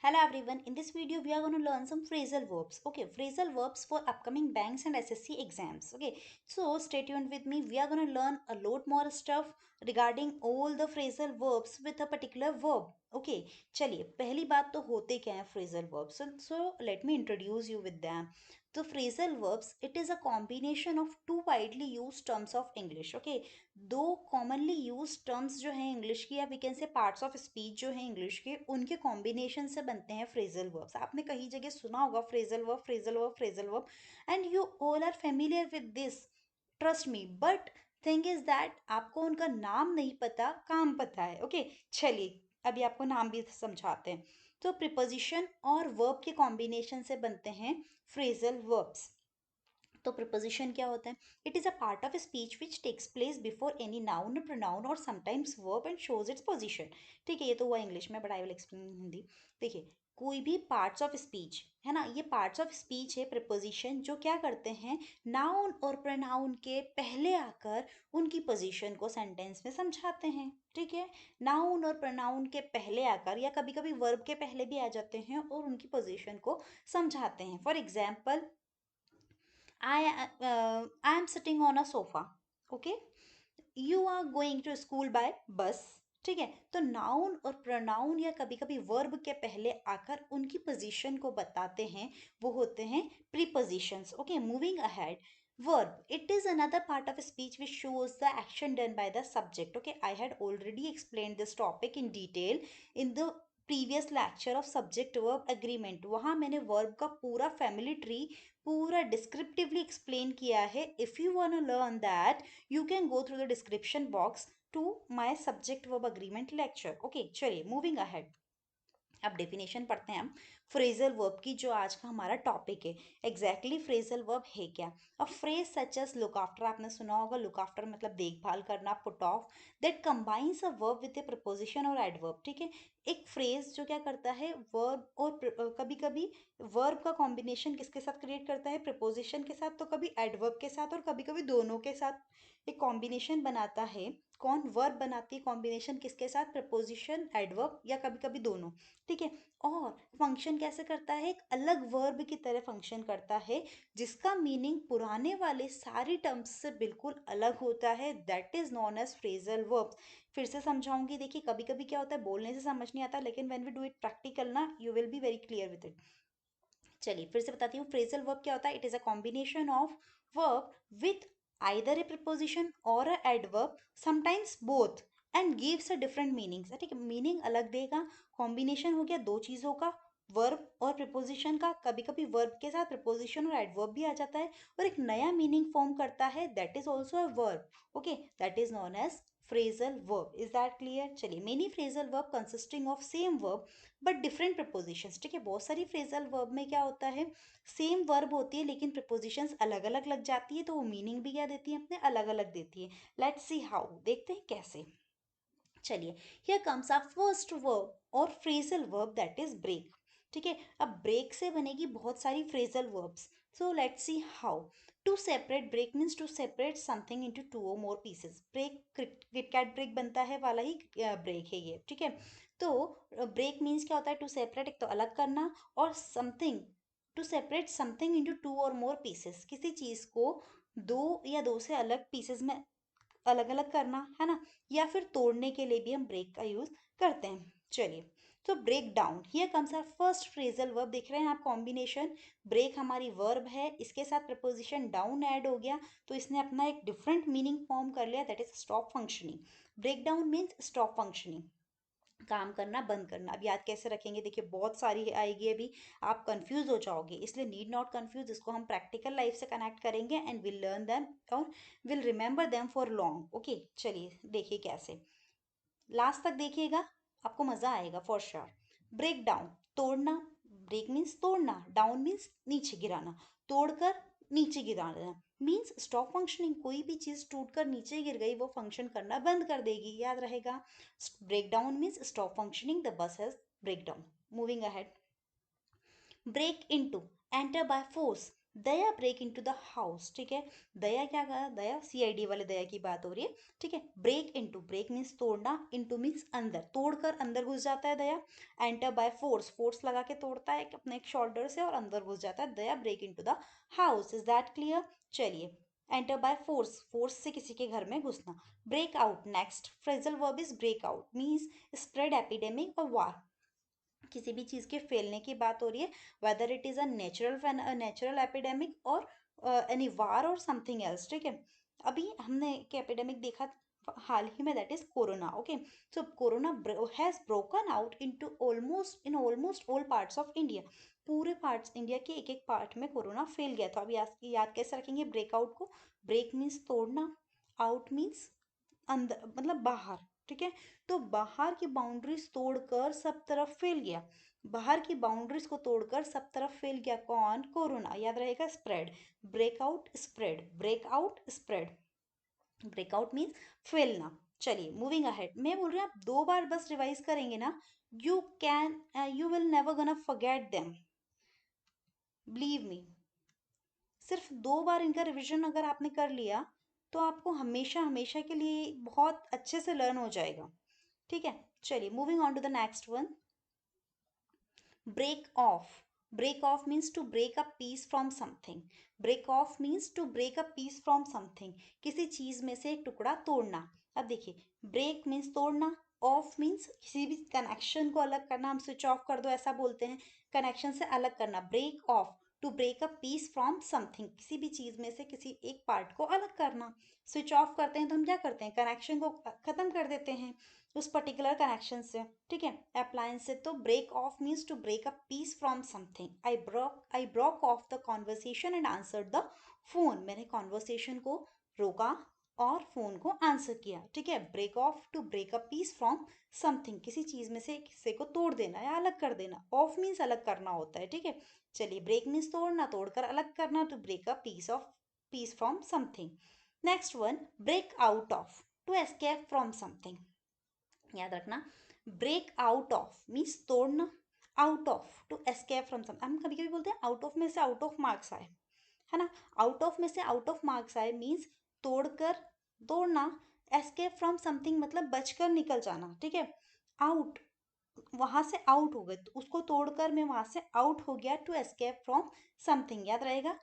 Hello everyone. In this video, we are going to learn some phrasal verbs. Okay, phrasal verbs for upcoming banks and SSC exams. Okay, so stay tuned with me. We are going to learn a lot more stuff regarding all the phrasal verbs with a particular verb. Okay, चलिए पहली बात तो होते क्या हैं phrasal verbs. So let me introduce you with them. So phrasal verbs, it is a combination of two widely used terms of English. Okay, दो commonly use terms जो हैं इंग्लिश की या we can say parts of speech जो हैं English के उनके combination से बनते हैं फ्रेजल वर्ब्स। आपने कहीं जगह सुना होगा phrasal verb phrasal verb phrasal verb and you all are familiar with this, trust me. But thing is that आपको उनका नाम नहीं पता, काम पता है। ओके चलिए अभी आपको नाम भी समझाते हैं। तो प्रिपोजिशन और वर्ब के कॉम्बिनेशन से बनते हैं फ्रेजल वर्ब्स। तो प्रिपोजिशन क्या होता है? It is a part of speech which takes place before any noun pronoun और sometimes verb and shows its position. ठीक है, ये तो हुआ इंग्लिश में, but I will explain in Hindi. देखिए, कोई भी पार्ट्स ऑफ स्पीच है ना, ये पार्ट्स ऑफ स्पीच है प्रिपोजिशन, जो क्या करते हैं नाउन और प्रोनाउन के पहले आकर उनकी पोजीशन को सेंटेंस में समझाते हैं। ठीक है, नाउन और प्रोनाउन के पहले आकर या कभी कभी वर्ब के पहले भी आ जाते हैं और उनकी पोजीशन को समझाते हैं। For example, I am sitting on a sofa. Okay, you are going to school by bus. ठीक है, तो नाउन और प्रोनाउन या कभी कभी वर्ब के पहले आकर उनकी पोजीशन को बताते हैं, वो होते हैं prepositions. Okay, moving ahead, verb, it is another part of speech which shows the action done by the subject. Okay, I had already explained this topic in detail in the previous lecture of subject verb agreement. वहाँ मैंने verb का पूरा family tree पूरा descriptively explain किया है। If you want to learn that, you can go through the description box to my subject verb agreement lecture. Okay चलिए moving ahead, अब definition पढ़ते हैं हम फ्रेजल वर्ब की, जो आज का हमारा टॉपिक है। एग्जैक्टली फ्रेजल वर्ब है क्या? A phrase such as look after, आपने सुना होगा लुक आफ्टर मतलब देखभाल करना, put off, that combines a verb with a preposition और एडवर्ब। ठीक है, एक फ्रेज जो क्या करता है वर्ब और कभी कभी वर्ब का कॉम्बिनेशन किसके साथ क्रिएट करता है? प्रपोजिशन के साथ, तो कभी एडवर्ब के साथ और कभी कभी दोनों के साथ एक कॉम्बिनेशन बनाता है। कौन? वर्ब बनाती है कॉम्बिनेशन किसके साथ? प्रपोजिशन एडवर्ब या कभी कभी दोनों। ठीक है, और फंक्शन कैसे करता है? एक अलग वर्ब की तरह फंक्शन करता है, जिसका मीनिंग पुराने वाले सारी टर्म्स से बिल्कुल अलग होता है। That is known as phrasal verbs. फिर से समझाऊंगी। देखिए, कभी कभी क्या होता है बोलने से समझ नहीं आता, लेकिन when we do it practical ना, you will be very clear with it. चलिए फिर से बताती हूँ, फ्रेजल वर्ब क्या होता है? It is a combination of verb with either a preposition और a adverb, sometimes both, and gives a different meanings. ठीक है, मीनिंग अलग देगा। कॉम्बिनेशन हो गया दो चीज़ों का, वर्ब और प्रीपोजिशन का। कभी कभी वर्ब के साथ प्रीपोजिशन और एडवर्ब भी आ जाता है और एक नया मीनिंग फॉर्म करता है, that is also a verb. Okay, that is known as phrasal verb. Is that clear? चलिए, many phrasal verb consisting of same verb but different propositions. ठीक है, बहुत सारी फ्रेजल वर्ब में क्या होता है, सेम वर्ब होती है लेकिन प्रपोजिशंस अलग अलग लग जाती है, तो वो मीनिंग भी क्या देती है? अपने अलग अलग देती है। लेट्स सी हाउ, देखते हैं कैसे। चलिए, here comes our first verb और phrasal verb, that is break. ठीक है, अब ब्रेक से बनेगी बहुत सारी phrasal verbs. So let's see how. To separate, break means to separate something into two और more pieces. Break KitKat break बनता है वाला ही ब्रेक है ये। ठीक है, तो ब्रेक मीन्स क्या होता है? टू सेपरेट, एक तो अलग करना, और something, to separate something into two और मोर पीसेस, किसी चीज़ को दो या दो से अलग पीसेस में अलग अलग करना है ना, या फिर तोड़ने के लिए भी हम ब्रेक का यूज करते हैं। चलिए, तो break down, here comes our first phrasal verb. देख रहे हैं आप कॉम्बिनेशन, ब्रेक हमारी वर्ब है, इसके साथ प्रपोजिशन डाउन ऐड हो गया, तो इसने अपना एक डिफरेंट मीनिंग फॉर्म कर लिया, that is stop functioning. Break down means stop functioning, काम करना, बंद करना। अब याद कैसे रखेंगे? देखिए, बहुत सारी आएगी अभी, आप कंफ्यूज हो जाओगे, इसलिए नीड नॉट कंफ्यूज, इसको हम प्रैक्टिकल लाइफ से कनेक्ट करेंगे एंड विल लर्न देम और will remember them for long. Okay चलिए देखिए कैसे, लास्ट तक देखिएगा, आपको मजा आएगा फॉर श्योर। ब्रेक डाउन, तोड़ना, ब्रेक मीन्स तोड़ना, डाउन मीन्स नीचे गिराना, तोड़कर नीचे गिराना मीन्स स्टॉप फंक्शनिंग। कोई भी चीज टूटकर नीचे गिर गई, वो फंक्शन करना बंद कर देगी, याद रहेगा। Break down means stop functioning, the bus has break down. Moving ahead, break into, enter by force. Daya break into the house, ठीक है। दया क्या कहा, दया सीआईडी वाले दया की बात हो रही है, ठीक है। ब्रेक इनटू, ब्रेक मीन्स तोड़ना, इनटू मीन्स अंदर, तोड़कर अंदर घुस जाता है दया। एंटर बाय फोर्स, फोर्स लगा के तोड़ता है अपने एक शोल्डर से और अंदर घुस जाता है दया। Break into the house, is that clear? चलिए, एंटर बाय फोर्स, फोर्स से किसी के घर में घुसना। Break out, next phrasal verb is break out, means spread epidemic और वार, किसी भी चीज़ के फैलने की बात हो रही है, whether it is a natural epidemic और एनी वार और समथिंग एल्स, ठीक है। अभी हमने एक एपिडेमिक देखा हाल ही में, that is corona, okay. So corona has broken out into almost all parts of India, पूरे पार्ट्स इंडिया के एक एक पार्ट में कोरोना फैल गया था। अब याद कैसे रखेंगे ब्रेकआउट को? ब्रेक मीन्स तोड़ना, आउट मीन्स अंदर, मतलब बाहर, ठीक है। तो बाहर की बाउंड्रीज तोड़कर सब तरफ फैल गया, बाहर की बाउंड्रीज को तोड़कर सब तरफ फैल गया कौन? कोरोना। याद रहेगा, spread, breakout spread, breakout spread, breakout means फैलना। चलिए मूविंग अहेड, मैं बोल रही हूँ आप 2 बार बस रिवाइज करेंगे ना, you will never gonna forget them, believe me. सिर्फ 2 बार इनका रिवीजन अगर आपने कर लिया तो आपको हमेशा हमेशा के लिए बहुत अच्छे से लर्न हो जाएगा, ठीक है। चलिए moving on to the next one, break off, break off means to break a piece from something, break off means to break a piece from something, किसी चीज में से एक टुकड़ा तोड़ना। अब देखिए, break means तोड़ना, ऑफ मीन्स किसी भी कनेक्शन को अलग करना, हम स्विच ऑफ कर दो ऐसा बोलते हैं, कनेक्शन से अलग करना। Break off, to break a piece from something, किसी भी चीज में से किसी एक पार्ट को अलग करना। स्विच ऑफ करते हैं तो हम क्या करते हैं? कनेक्शन को खत्म कर देते हैं उस पर्टिकुलर कनेक्शन से, ठीक है, अप्लायंस से। तो break off means to break a piece from something. I broke off the conversation and answered the phone, मैंने कॉन्वर्सेशन को रोका और फोन को आंसर किया, ठीक है। Break off, to break a piece from something, किसी चीज में से किसी को तोड़ देना या अलग कर देना। ऑफ मीन्स अलग करना होता है, ठीक है। चलिए, ब्रेक मीन्स तोड़ना, तोड़कर अलग करना, to break a piece from something. Next one, break out of, to escape from something. याद रखना, ब्रेक आउट ऑफ मीन्स तोड़ना, out of to escape from some, हम कभी कभी बोलते हैं आउट ऑफ में से आउट ऑफ मार्क्स आए, है ना। आउट ऑफ में से आउट ऑफ मार्क्स आए मीन्स तोड़कर, तोड़ना। एस्केप फ्रॉम समथिंग मतलब बचकर निकल जाना, ठीक है। आउट, वहां से आउट हो गए तो उसको तोड़कर मैं वहां से आउट हो गया, टू एस्केप फ्रॉम समथिंग, याद रहेगा,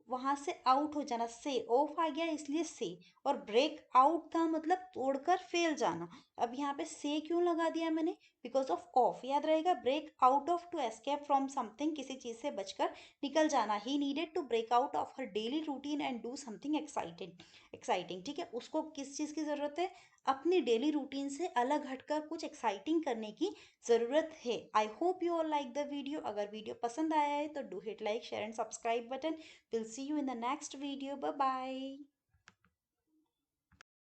वहां से आउट हो जाना, से ऑफ आ गया इसलिए से। और ब्रेक आउट था मतलब तोड़कर फेल जाना, अब यहाँ पे से क्यों लगा दिया मैंने? बिकॉज ऑफ ऑफ, याद रहेगा, break out of, to escape from something, किसी चीज से बचकर निकल जाना। He needed to break out of her daily routine and do something exciting, ठीक है। उसको किस चीज की जरूरत है? अपनी डेली रूटीन से अलग हटकर कुछ एक्साइटिंग करने की ज़रूरत है। I hope you all like the video, अगर वीडियो पसंद आया है तो do hit like share and subscribe button. Will see you in the next video, bye bye.